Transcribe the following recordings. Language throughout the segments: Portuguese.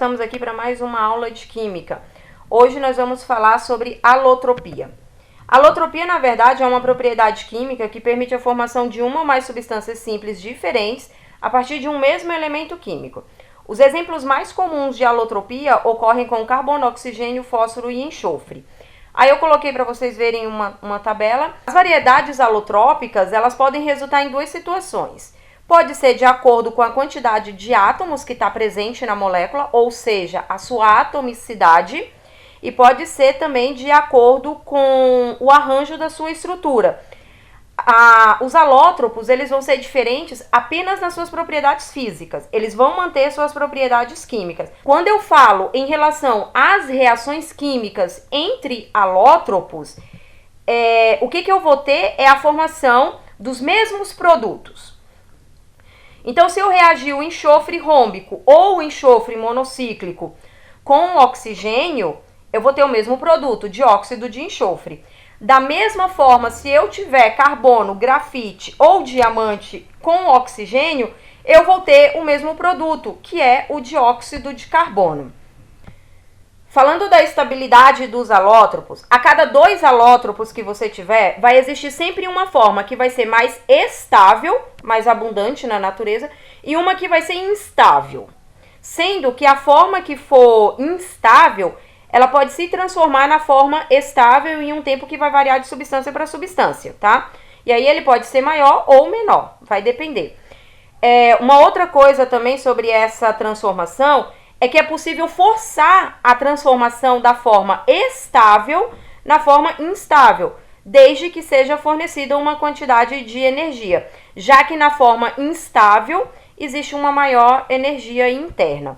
estamos aqui para mais uma aula de química. Hoje nós vamos falar sobre alotropia. Alotropia, na verdade, é uma propriedade química que permite a formação de uma ou mais substâncias simples diferentes a partir de um mesmo elemento químico. Os exemplos mais comuns de alotropia ocorrem com carbono, oxigênio, fósforo e enxofre. Aí eu coloquei para vocês verem uma tabela. As variedades alotrópicas, elas podem resultar em duas situações. Pode ser de acordo com a quantidade de átomos que está presente na molécula, ou seja, a sua atomicidade, e pode ser também de acordo com o arranjo da sua estrutura. Os alótropos, eles vão ser diferentes apenas nas suas propriedades físicas, eles vão manter suas propriedades químicas. Quando eu falo em relação às reações químicas entre alótropos, o que eu vou ter é a formação dos mesmos produtos. Então, se eu reagir o enxofre rômbico ou o enxofre monocíclico com oxigênio, eu vou ter o mesmo produto, dióxido de enxofre. Da mesma forma, se eu tiver carbono, grafite ou diamante com oxigênio, eu vou ter o mesmo produto, que é o dióxido de carbono. Falando da estabilidade dos alótropos, a cada 2 alótropos que você tiver, vai existir sempre uma forma que vai ser mais estável, mais abundante na natureza, e uma que vai ser instável. Sendo que a forma que for instável, ela pode se transformar na forma estável em um tempo que vai variar de substância para substância, tá? E aí ele pode ser maior ou menor, vai depender. Uma outra coisa também sobre essa transformação é que é possível forçar a transformação da forma estável na forma instável, desde que seja fornecida uma quantidade de energia, já que na forma instável existe uma maior energia interna.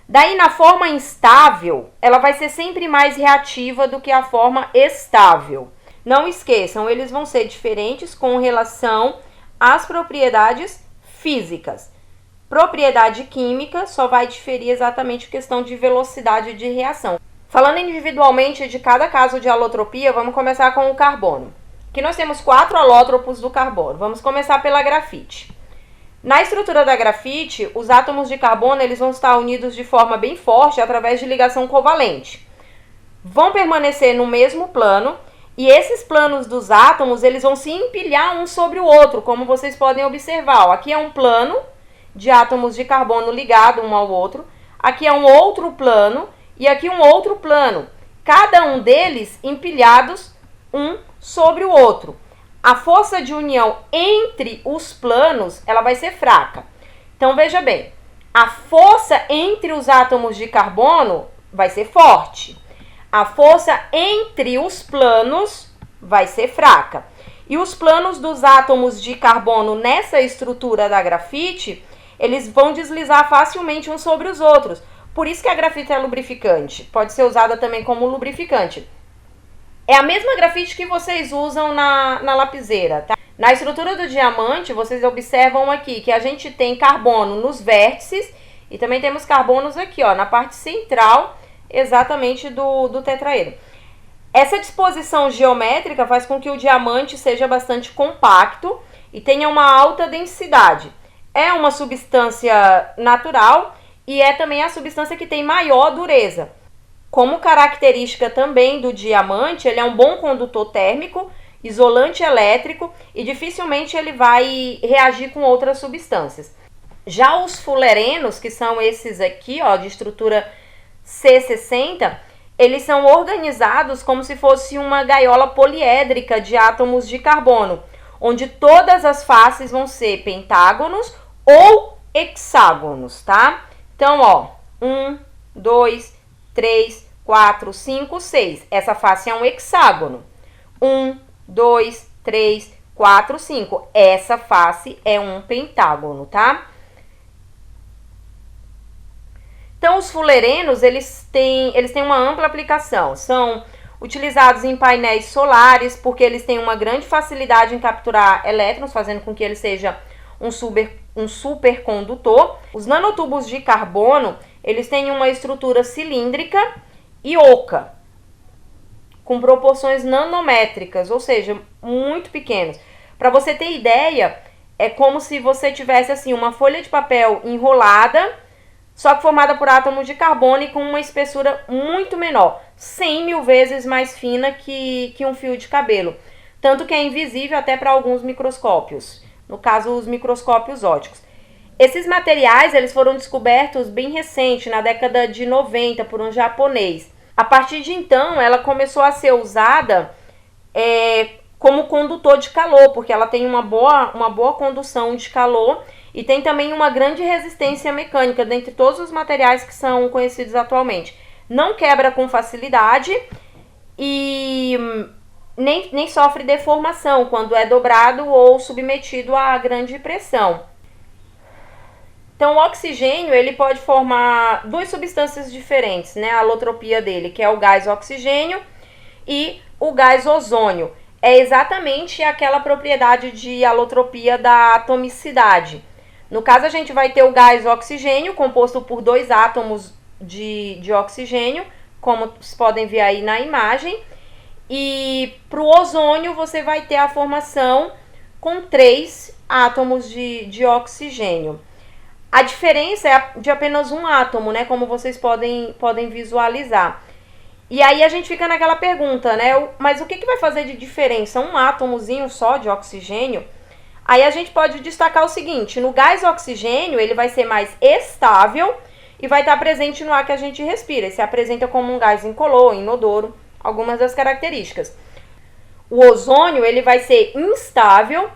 Daí, na forma instável, ela vai ser sempre mais reativa do que a forma estável. Não esqueçam, eles vão ser diferentes com relação às propriedades físicas. Propriedade química só vai diferir exatamente a questão de velocidade de reação. Falando individualmente de cada caso de alotropia, vamos começar com o carbono. Aqui nós temos 4 alótropos do carbono. Vamos começar pela grafite. Na estrutura da grafite, os átomos de carbono eles vão estar unidos de forma bem forte através de ligação covalente. Vão permanecer no mesmo plano e esses planos dos átomos eles vão se empilhar um sobre o outro, como vocês podem observar. Aqui é um plano de átomos de carbono ligado um ao outro, aqui é um outro plano e aqui um outro plano, cada um deles empilhados um sobre o outro. A força de união entre os planos, ela vai ser fraca. Então, veja bem, a força entre os átomos de carbono vai ser forte. A força entre os planos vai ser fraca. E os planos dos átomos de carbono nessa estrutura da grafite, eles vão deslizar facilmente uns sobre os outros. Por isso que a grafite é lubrificante. Pode ser usada também como lubrificante. É a mesma grafite que vocês usam na lapiseira, tá? Na estrutura do diamante, vocês observam aqui que a gente tem carbono nos vértices e também temos carbonos aqui, ó, na parte central, exatamente do tetraedro. Essa disposição geométrica faz com que o diamante seja bastante compacto e tenha uma alta densidade. É uma substância natural e é também a substância que tem maior dureza. Como característica também do diamante, ele é um bom condutor térmico, isolante elétrico e dificilmente ele vai reagir com outras substâncias. Já os fulerenos, que são esses aqui, ó, de estrutura C60, eles são organizados como se fosse uma gaiola poliédrica de átomos de carbono, onde todas as faces vão ser pentágonos ou hexágonos, tá? Então, ó, 1, 2, 3, 4, 5, 6. Essa face é um hexágono. 1, 2, 3, 4, 5. Essa face é um pentágono, tá? Então, os fulerenos, eles têm uma ampla aplicação. São utilizados em painéis solares, porque eles têm uma grande facilidade em capturar elétrons, fazendo com que ele seja um supercondutor. Os nanotubos de carbono, eles têm uma estrutura cilíndrica e oca, com proporções nanométricas, ou seja, muito pequenas. Para você ter ideia, é como se você tivesse assim uma folha de papel enrolada só que formada por átomos de carbono e com uma espessura muito menor, 100 mil vezes mais fina que um fio de cabelo. Tanto que é invisível até para alguns microscópios, no caso os microscópios ópticos. Esses materiais eles foram descobertos bem recente, na década de 90, por um japonês. A partir de então, ela começou a ser usada como condutor de calor, porque ela tem uma boa condução de calor e tem também uma grande resistência mecânica dentre todos os materiais que são conhecidos atualmente. Não quebra com facilidade e nem sofre deformação quando é dobrado ou submetido a grande pressão. Então, o oxigênio ele pode formar duas substâncias diferentes, né? A alotropia dele, que é o gás oxigênio e o gás ozônio. É exatamente aquela propriedade de alotropia da atomicidade. No caso, a gente vai ter o gás oxigênio, composto por 2 átomos de oxigênio, como vocês podem ver aí na imagem. E para o ozônio, você vai ter a formação com 3 átomos de oxigênio. A diferença é de apenas um átomo, né? Como vocês podem visualizar. E aí a gente fica naquela pergunta, né? Mas o que vai fazer de diferença? Um átomozinho só de oxigênio? Aí a gente pode destacar o seguinte: no gás oxigênio, ele vai ser mais estável e vai estar presente no ar que a gente respira. Ele se apresenta como um gás incolor, inodoro, algumas das características. O ozônio, ele vai ser instável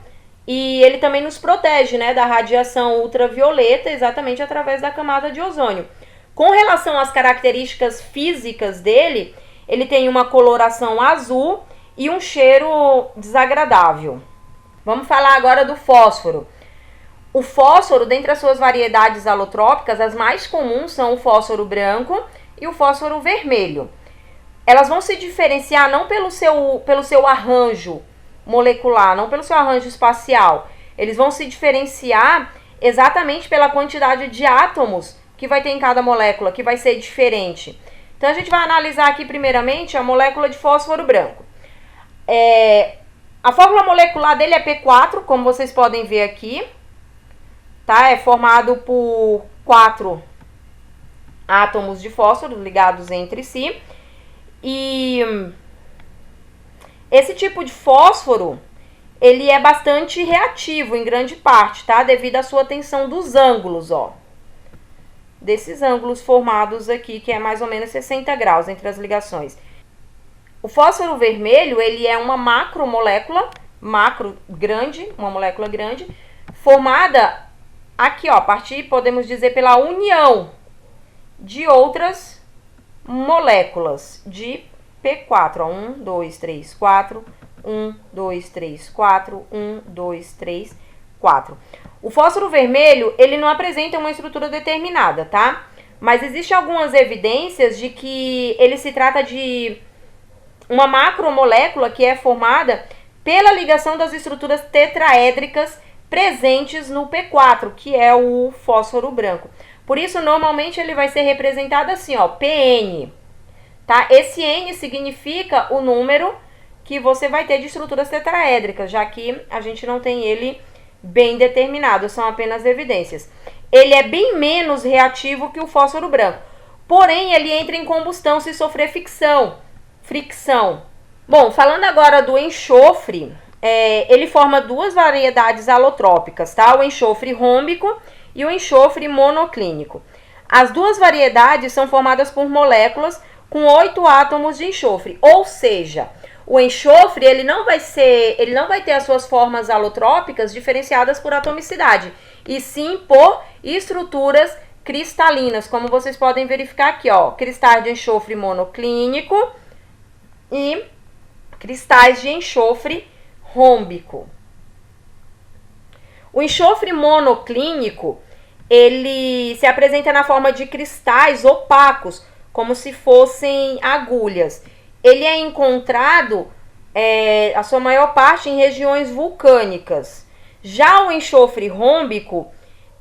e ele também nos protege, né, da radiação ultravioleta, exatamente através da camada de ozônio. Com relação às características físicas dele, ele tem uma coloração azul e um cheiro desagradável. Vamos falar agora do fósforo. O fósforo, dentre as suas variedades alotrópicas, as mais comuns são o fósforo branco e o fósforo vermelho. Elas vão se diferenciar não pelo seu arranjo molecular, não pelo seu arranjo espacial. Eles vão se diferenciar exatamente pela quantidade de átomos que vai ter em cada molécula, que vai ser diferente. Então, a gente vai analisar aqui primeiramente a molécula de fósforo branco. A fórmula molecular dele é P4, como vocês podem ver aqui. Tá? É formado por 4 átomos de fósforo ligados entre si. E esse tipo de fósforo, ele é bastante reativo em grande parte, tá? Devido à sua tensão dos ângulos, ó. Desses ângulos formados aqui, que é mais ou menos 60 graus entre as ligações. O fósforo vermelho, ele é uma macromolécula, uma molécula grande, formada aqui, ó, a partir, podemos dizer, pela união de outras moléculas de P4, ó, 1, 2, 3, 4, 1, 2, 3, 4, 1, 2, 3, 4. O fósforo vermelho, ele não apresenta uma estrutura determinada, tá? Mas existem algumas evidências de que ele se trata de uma macromolécula que é formada pela ligação das estruturas tetraédricas presentes no P4, que é o fósforo branco. Por isso, normalmente, ele vai ser representado assim, ó, PN. Tá? Esse N significa o número que você vai ter de estruturas tetraédricas, já que a gente não tem ele bem determinado, são apenas evidências. Ele é bem menos reativo que o fósforo branco, porém ele entra em combustão se sofrer fricção. Bom, falando agora do enxofre, ele forma 2 variedades alotrópicas, tá? O enxofre rômbico e o enxofre monoclínico. As 2 variedades são formadas por moléculas com 8 átomos de enxofre, ou seja, o enxofre ele não vai ter as suas formas alotrópicas diferenciadas por atomicidade, e sim por estruturas cristalinas, como vocês podem verificar aqui, ó, cristais de enxofre monoclínico e cristais de enxofre rômbico. O enxofre monoclínico, ele se apresenta na forma de cristais opacos, como se fossem agulhas. Ele é encontrado, a sua maior parte, em regiões vulcânicas. Já o enxofre rômbico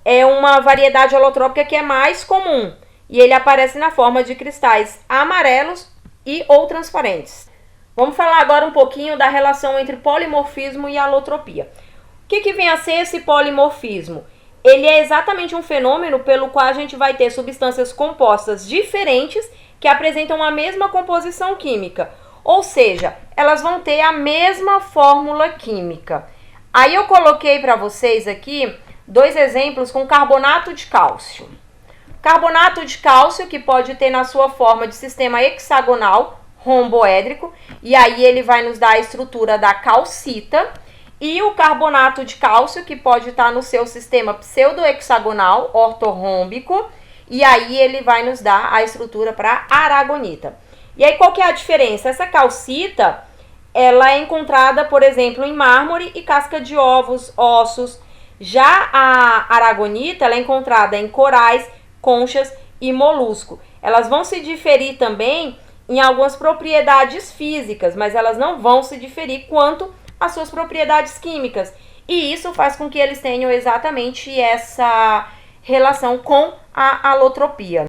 é uma variedade alotrópica que é mais comum, e ele aparece na forma de cristais amarelos e ou transparentes. Vamos falar agora um pouquinho da relação entre polimorfismo e alotropia. O que vem a ser esse polimorfismo? ele é exatamente um fenômeno pelo qual a gente vai ter substâncias compostas diferentes que apresentam a mesma composição química. Ou seja, elas vão ter a mesma fórmula química. Aí eu coloquei para vocês aqui 2 exemplos com carbonato de cálcio. Carbonato de cálcio, que pode ter na sua forma de sistema hexagonal, romboédrico, e aí ele vai nos dar a estrutura da calcita. E o carbonato de cálcio, que pode estar no seu sistema pseudohexagonal, ortorrômbico, e aí ele vai nos dar a estrutura para aragonita. E aí qual que é a diferença? Essa calcita, ela é encontrada, por exemplo, em mármore e casca de ovos, ossos. Já a aragonita, ela é encontrada em corais, conchas e molusco. Elas vão se diferir também em algumas propriedades físicas, mas elas não vão se diferir quanto às suas propriedades químicas. E isso faz com que eles tenham exatamente essa relação com a alotropia.